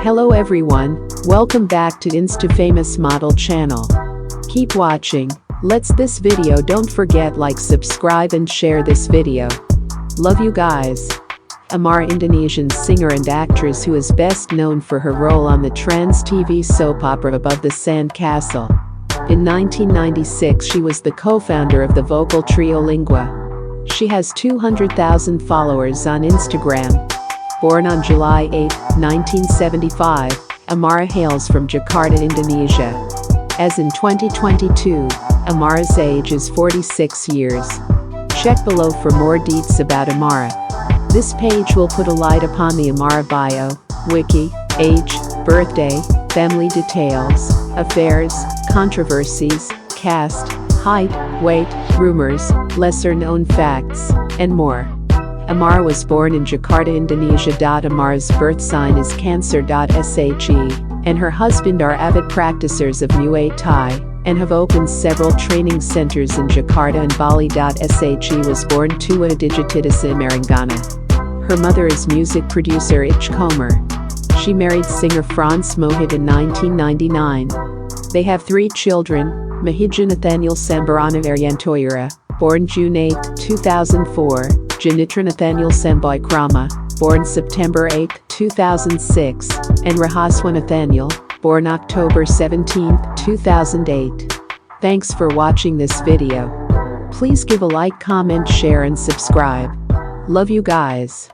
Hello everyone, welcome back to Insta Famous Model channel. Keep watching. Let's this video. Don't forget like, subscribe and share this video. Love you guys. Amara, Indonesian singer and actress who is best known for her role on the trans TV soap opera Above the Sand Castle. In 1996 she was the co-founder of the vocal trio Lingua. She has 200,000 followers on Instagram. Born on July 8, 1975, Amara hails from Jakarta, Indonesia. As in 2022, Amara's age is 46 years. Check below for more deets about Amara. This page will put a light upon the Amara bio, wiki, age, birthday, family details, affairs, controversies, caste, height, weight, rumors, lesser-known facts, and more. Amara was born in Jakarta, Indonesia. Amara's birth sign is Cancer. SHE, and her husband are avid practicers of Muay Thai and have opened several training centers in Jakarta and Bali. SHE was born Tua Digitidasa Marangana. Her mother is music producer Ich Comer. She married singer Franz Mohit in 1999. They have 3 children, Mahija Nathaniel Sambarana Ariantoyura, born June 8, 2004, Janitra Nathaniel Samboy Krama, born September 8, 2006, and Rahaswa Nathaniel, born October 17, 2008. Thanks for watching this video. Please give a like, comment, share and subscribe. Love you guys.